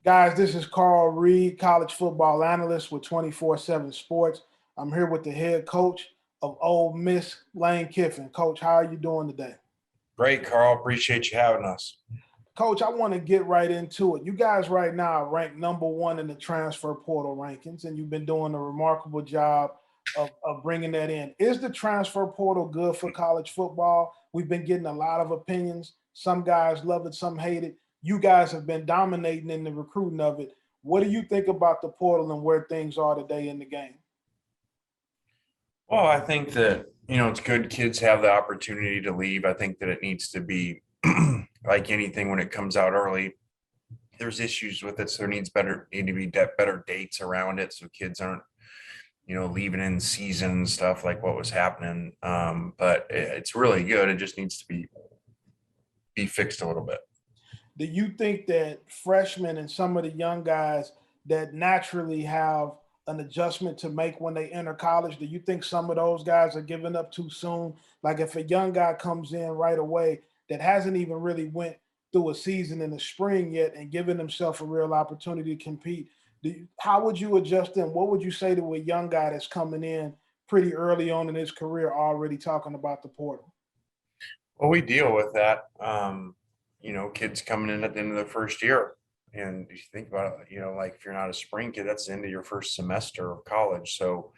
Guys, this is Carl Reed, college football analyst with 24/7 Sports. I'm here with the head coach of Ole Miss, Lane Kiffin. Coach, how are you doing today? Great, Carl. Appreciate you having us. Coach, I want to get right into it. You guys right now are ranked number one in the transfer portal rankings, and you've been doing a remarkable job of bringing that in. Is the transfer portal good for college football? We've been getting a lot of opinions. Some guys love it, some hate it. You guys have been dominating in the recruiting of it. What do you think about the portal and where things are today in the game? Well, I think that, it's good kids have the opportunity to leave. I think that it needs to be like anything when it comes out early. There's issues with it, so there need to be better dates around it so kids aren't, leaving in season and stuff like what was happening. But it's really good. It just needs to be fixed a little bit. Do you think that freshmen and some of the young guys that naturally have an adjustment to make when they enter college, do you think some of those guys are giving up too soon? Like if a young guy comes in right away that hasn't even really went through a season in the spring yet and given himself a real opportunity to compete, how would you adjust them? What would you say to a young guy that's coming in pretty early on in his career already talking about the portal? Well, we deal with that. Kids coming in at the end of their first year. And if you think about it, like if you're not a spring kid, that's the end of your first semester of college. So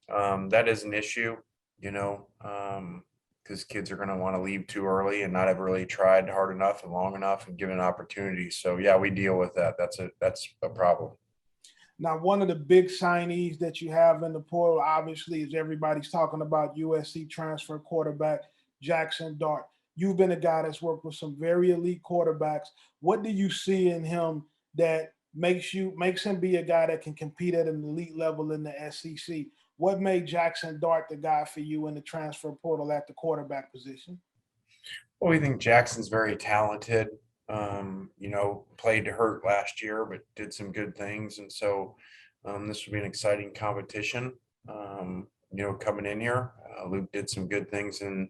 that is an issue, because kids are going to want to leave too early and not have really tried hard enough and long enough and given opportunities. So yeah, we deal with that. That's a problem. Now, one of the big signees that you have in the portal, obviously, is everybody's talking about USC transfer quarterback Jaxson Dart. You've been a guy that's worked with some very elite quarterbacks. What do you see in him that makes him be a guy that can compete at an elite level in the SEC? What made Jaxson Dart the guy for you in the transfer portal at the quarterback position? Well, we think Jackson's very talented. Played to hurt last year, but did some good things. And so this will be an exciting competition, coming in here. Luke did some good things in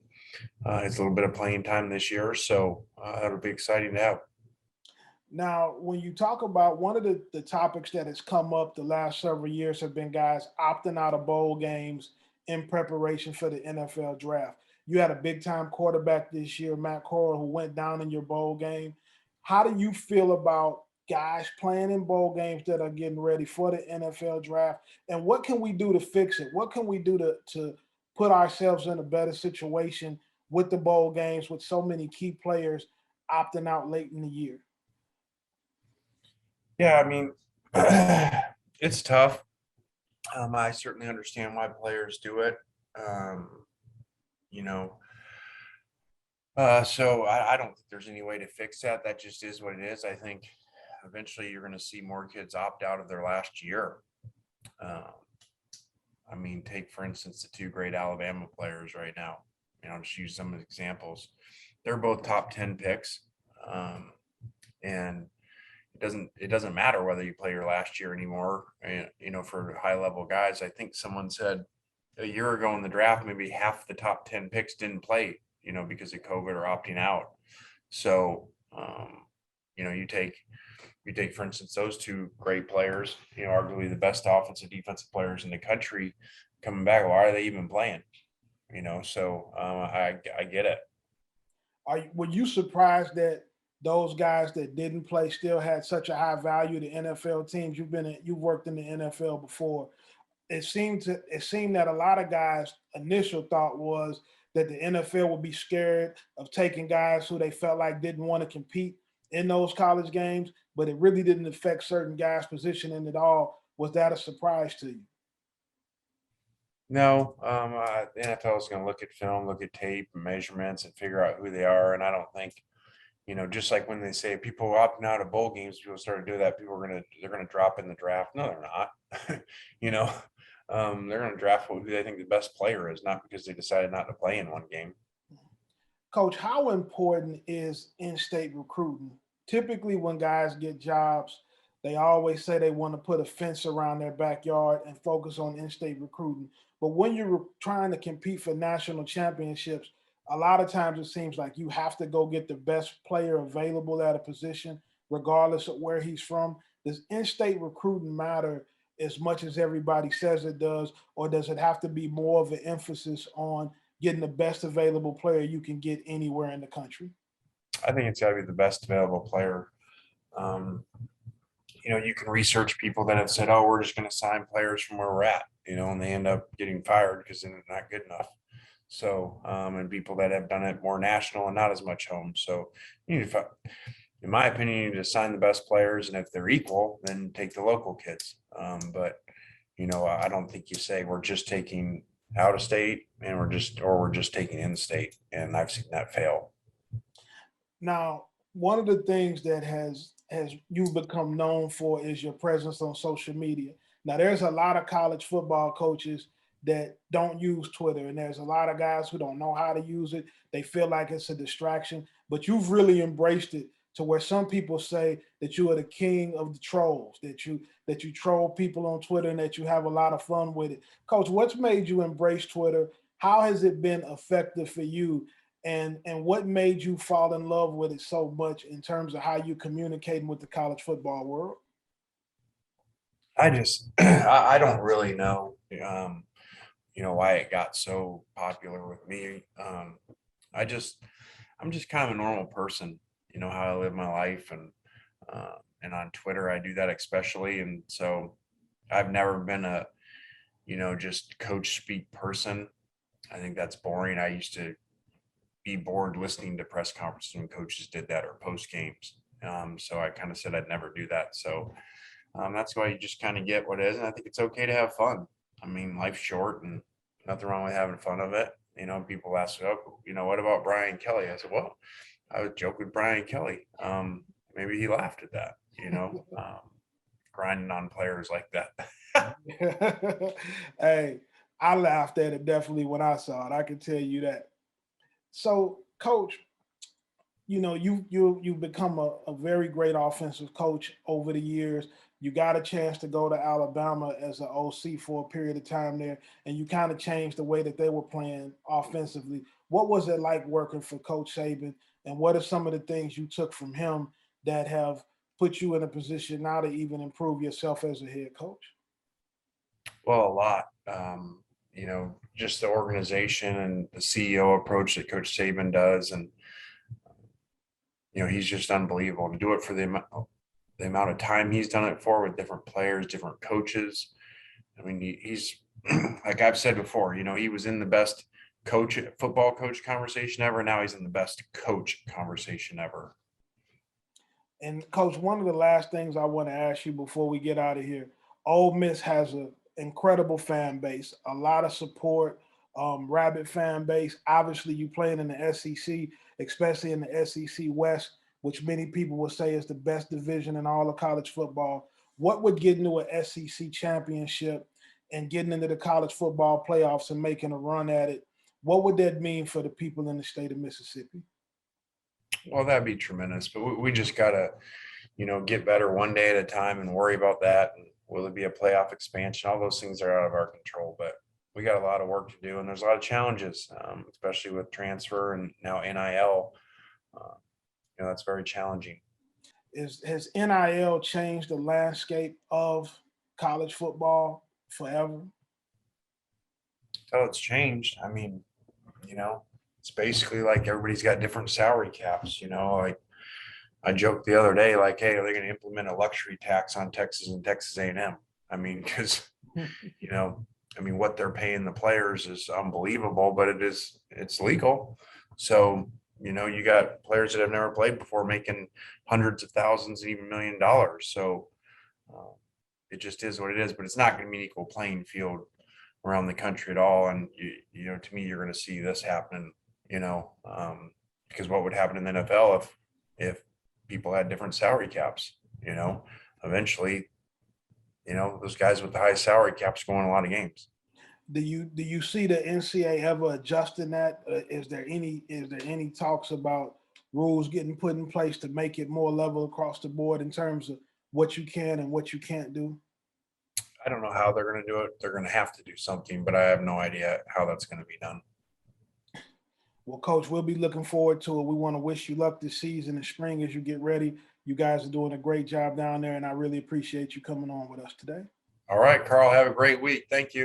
his little bit of playing time this year. So that'll be exciting to have. Now, when you talk about one of the topics that has come up the last several years have been guys opting out of bowl games in preparation for the NFL draft. You had a big time quarterback this year, Matt Corral, who went down in your bowl game. How do you feel about guys playing in bowl games that are getting ready for the NFL draft? And what can we do to fix it? What can we do to put ourselves in a better situation with the bowl games with so many key players opting out late in the year? Yeah, I mean, it's tough. I certainly understand why players do it. Um, you know, so I don't think there's any way to fix that. That just is what it is. I think eventually you're going to see more kids opt out of their last year. Um, I mean, take for instance the two great Alabama players right now. Just use some examples. They're both top 10 picks, and it doesn't matter whether you play your last year anymore. And for high level guys, I think someone said a year ago in the draft, maybe half the top 10 picks didn't play, because of COVID or opting out. So, you take, for instance, those two great players, arguably the best offensive defensive players in the country coming back. Why are they even playing? So I get it. Were you surprised that those guys that didn't play still had such a high value to NFL teams? You've worked in the NFL before. It seemed that a lot of guys' initial thought was that the NFL would be scared of taking guys who they felt like didn't want to compete in those college games, but it really didn't affect certain guys' positioning at all. Was that a surprise to you? No, the NFL is going to look at film, look at tape, and measurements, and figure out who they are. And I don't think, just like when they say people opting out of bowl games, people start to do that. They're gonna drop in the draft. No, they're not. you know, they're gonna draft who they think the best player is, not because they decided not to play in one game. Coach, how important is in-state recruiting? Typically, when guys get jobs, they always say they want to put a fence around their backyard and focus on in-state recruiting. But when you're trying to compete for national championships, a lot of times it seems like you have to go get the best player available at a position, regardless of where he's from. Does in-state recruiting matter as much as everybody says it does, or does it have to be more of an emphasis on getting the best available player you can get anywhere in the country? I think it's got to be the best available player. Um, you can research people that have said, "Oh, we're just going to sign players from where we're at," and they end up getting fired because they're not good enough. So, and people that have done it more national and not as much home. So, you need to, in my opinion, you need to sign the best players, and if they're equal, then take the local kids. But I don't think you say we're just taking out of state and we're just taking in state, and I've seen that fail. Now, one of the things that has you've become known for is your presence on social media. Now, there's a lot of college football coaches that don't use Twitter, and there's a lot of guys who don't know how to use it. They feel like it's a distraction, but you've really embraced it to where some people say that you are the king of the trolls, that you troll people on Twitter and that you have a lot of fun with it. Coach, what's made you embrace Twitter? How has it been effective for you? And what made you fall in love with it so much in terms of how you communicating with the college football world? I just I don't really know why it got so popular with me. I just I'm just kind of a normal person, how I live my life, and on Twitter I do that especially. And so I've never been a just coach speak person. I think that's boring. I used to be bored listening to press conferences when coaches did that or post games. So I kind of said I'd never do that. So that's why you just kind of get what it is. And I think it's okay to have fun. I mean, life's short and nothing wrong with having fun of it. People ask, oh, what about Brian Kelly? I said, well, I would joke with Brian Kelly. Maybe he laughed at that, grinding on players like that. Hey, I laughed at it definitely when I saw it. I can tell you that. So, coach, you've become a very great offensive coach over the years. You got a chance to go to Alabama as an OC for a period of time there, and you kind of changed the way that they were playing offensively. What was it like working for Coach Saban, and what are some of the things you took from him that have put you in a position now to even improve yourself as a head coach? Well, a lot. Just the organization and the CEO approach that Coach Saban does, and he's just unbelievable to do it for the amount of time he's done it for with different players, different coaches. I mean, he's like I've said before, he was in the best football coach conversation ever. Now he's in the best coach conversation ever. And coach, one of the last things I want to ask you before we get out of here, Ole Miss has an incredible fan base, a lot of support, rabid fan base. Obviously, you playing in the SEC, especially in the SEC West, which many people will say is the best division in all of college football. What would getting to an SEC championship and getting into the college football playoffs and making a run at it? What would that mean for the people in the state of Mississippi? Well, that'd be tremendous, but we just gotta, get better one day at a time and worry about that. And will it be a playoff expansion? All those things are out of our control, but we got a lot of work to do, and there's a lot of challenges, especially with transfer and now NIL. Uh, that's very challenging. Has NIL changed the landscape of college football forever? So it's changed. I mean, it's basically like everybody's got different salary caps. Like I joked the other day, like, hey, are they going to implement a luxury tax on Texas and Texas A&M? I mean, because you know, what they're paying the players is unbelievable, but it's legal. So, you got players that have never played before making hundreds of thousands and even $1 million. So uh, it just is what it is, but it's not going to be an equal playing field around the country at all. And to me, you're going to see this happening, because what would happen in the NFL if people had different salary caps, eventually, those guys with the high salary caps go in a lot of games. Do you see the NCAA ever adjusting that? Is there any talks about rules getting put in place to make it more level across the board in terms of what you can and what you can't do? I don't know how they're going to do it. They're going to have to do something, but I have no idea how that's going to be done. Well, coach, we'll be looking forward to it. We want to wish you luck this season and spring as you get ready You guys are doing a great job down there, and I really appreciate you coming on with us today. All right, Carl, have a great week. Thank you.